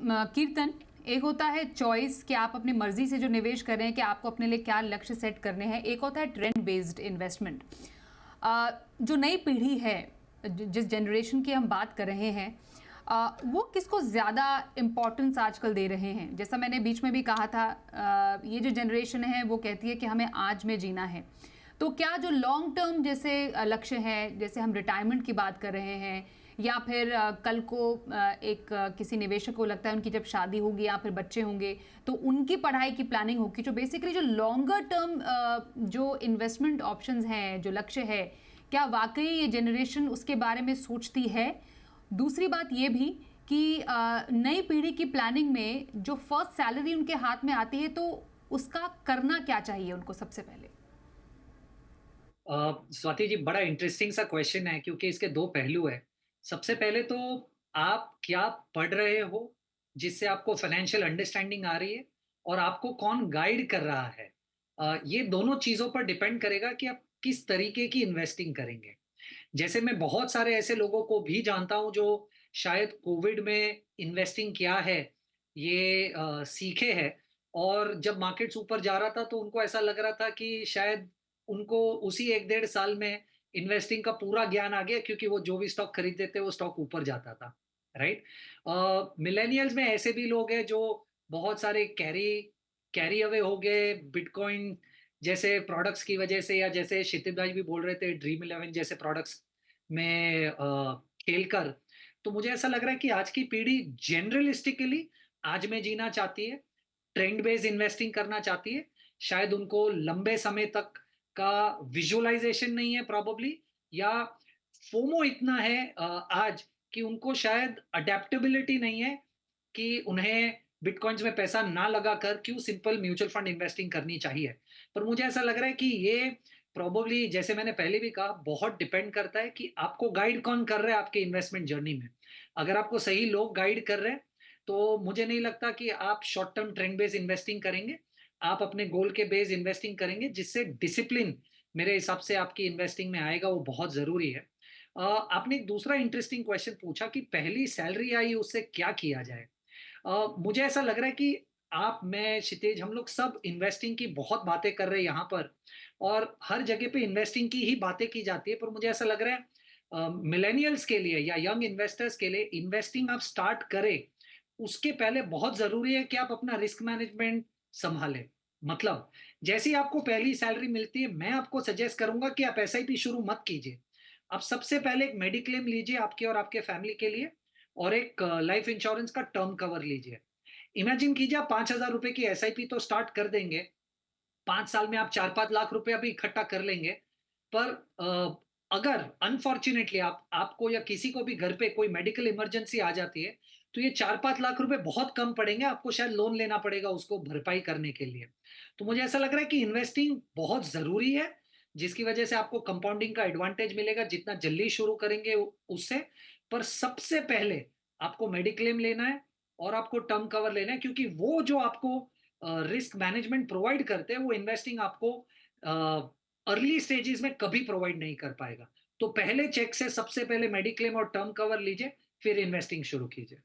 कीर्तन, एक होता है चॉइस कि आप अपनी मर्जी से जो निवेश कर रहे हैं कि आपको अपने लिए क्या लक्ष्य सेट करने हैं। एक होता है ट्रेंड बेस्ड इन्वेस्टमेंट। जो नई पीढ़ी है, जिस जनरेशन की हम बात कर रहे हैं, वो किसको ज़्यादा इम्पोर्टेंस आजकल दे रहे हैं। जैसा मैंने बीच में भी कहा था, ये जो जनरेशन है वो कहती है कि हमें आज में जीना है। तो क्या जो लॉन्ग टर्म जैसे लक्ष्य हैं, जैसे हम रिटायरमेंट की बात कर रहे हैं, या फिर कल को किसी निवेशक को लगता है उनकी जब शादी होगी या फिर बच्चे होंगे तो उनकी पढ़ाई की प्लानिंग होगी, जो बेसिकली जो लॉन्गर टर्म जो इन्वेस्टमेंट ऑप्शंस हैं, जो लक्ष्य है, क्या वाकई ये जनरेशन उसके बारे में सोचती है। दूसरी बात ये भी कि नई पीढ़ी की प्लानिंग में जो फर्स्ट सैलरी उनके हाथ में आती है तो उसका करना क्या चाहिए उनको सबसे पहले। स्वाति जी, बड़ा इंटरेस्टिंग सा क्वेश्चन है क्योंकि इसके दो पहलू है। सबसे पहले तो आप क्या पढ़ रहे हो जिससे आपको फाइनेंशियल अंडरस्टैंडिंग आ रही है, और आपको कौन गाइड कर रहा है। ये दोनों चीज़ों पर डिपेंड करेगा कि आप किस तरीके की इन्वेस्टिंग करेंगे। जैसे मैं बहुत सारे ऐसे लोगों को भी जानता हूँ जो शायद कोविड में इन्वेस्टिंग क्या है ये सीखे हैं, और जब मार्केट्स ऊपर जा रहा था तो उनको ऐसा लग रहा था कि शायद उनको उसी 1 डेढ़ साल में इन्वेस्टिंग का पूरा ज्ञान आ गया, क्योंकि वो जो भी स्टॉक खरीदते थे वो स्टॉक ऊपर जाता था, राइट? मिलेनियल्स में ऐसे भी लोग हैं जो बहुत सारे कैरी कैरी अवे हो गए बिटकॉइन जैसे प्रोडक्ट्स की वजह से, या जैसे क्षितिज भाई भी बोल रहे थे ड्रीम इलेवन जैसे प्रोडक्ट्स में खेल कर। तो मुझे ऐसा लग रहा है कि आज की पीढ़ी जनरलिस्टिकली आज में जीना चाहती है, ट्रेंड बेस्ड इन्वेस्टिंग करना चाहती है। शायद उनको लंबे समय तक का विजुअलाइजेशन नहीं है प्रोबेबली, या फोमो इतना है आज कि उनको शायद अडेप्टेबिलिटी नहीं है कि उन्हें बिटकॉइंस में पैसा ना लगाकर क्यों सिंपल म्यूचुअल फंड इन्वेस्टिंग करनी चाहिए। पर मुझे ऐसा लग रहा है कि ये प्रोबेबली, जैसे मैंने पहले भी कहा, बहुत डिपेंड करता है कि आपको गाइड कौन कर रहा है आपके इन्वेस्टमेंट जर्नी में। अगर आपको सही लोग गाइड कर रहे हैं तो मुझे नहीं लगता कि आप short term trend based investing करेंगे। आप अपने गोल के बेस्ड इन्वेस्टिंग करेंगे जिससे डिसिप्लिन मेरे हिसाब से आपकी इन्वेस्टिंग में आएगा, वो बहुत जरूरी है। आपने एक दूसरा इंटरेस्टिंग क्वेश्चन पूछा कि पहली सैलरी आई उससे क्या किया जाए। मुझे ऐसा लग रहा है कि आप, मैं, क्षितिज, हम लोग सब इन्वेस्टिंग की बहुत बातें कर रहे हैं यहाँ पर, और हर जगह पे इन्वेस्टिंग की ही बातें की जाती है। पर मुझे ऐसा लग रहा है मिलेनियल्स के लिए या यंग इन्वेस्टर्स के लिए इन्वेस्टिंग आप स्टार्ट करें उसके पहले बहुत जरूरी है कि आप अपना रिस्क मैनेजमेंट संभालें। मतलब, जैसे ही आपको पहली सैलरी मिलती है मैं आपको सजेस्ट करूंगा कि आप एसआईपी शुरू मत कीजिए। आप सबसे पहले एक मेडिक्लेम लीजिए आपके और आपके फैमिली के लिए, और एक लाइफ इंश्योरेंस का टर्म कवर लीजिए। इमेजिन कीजिए आप 5,000 रुपए की एसआईपी तो स्टार्ट कर देंगे, 5 साल में आप 4-5 लाख रुपया भी इकट्ठा कर लेंगे। पर अगर अनफॉर्चुनेटली आपको या किसी को भी घर पे कोई मेडिकल इमरजेंसी आ जाती है, तो ये 4-5 लाख रुपए बहुत कम पड़ेंगे, आपको शायद लोन लेना पड़ेगा उसको भरपाई करने के लिए। तो मुझे ऐसा लग रहा है कि इन्वेस्टिंग बहुत जरूरी है, जिसकी वजह से आपको कंपाउंडिंग का एडवांटेज मिलेगा जितना जल्दी शुरू करेंगे उससे। पर सबसे पहले आपको मेडिक्लेम लेना है और आपको टर्म कवर लेना है, क्योंकि वो जो आपको रिस्क मैनेजमेंट प्रोवाइड करते हैं वो इन्वेस्टिंग आपको अर्ली स्टेजेस में कभी प्रोवाइड नहीं कर पाएगा। तो पहले चेक से सबसे पहले मेडिक्लेम और टर्म कवर लीजिए, फिर इन्वेस्टिंग शुरू कीजिए।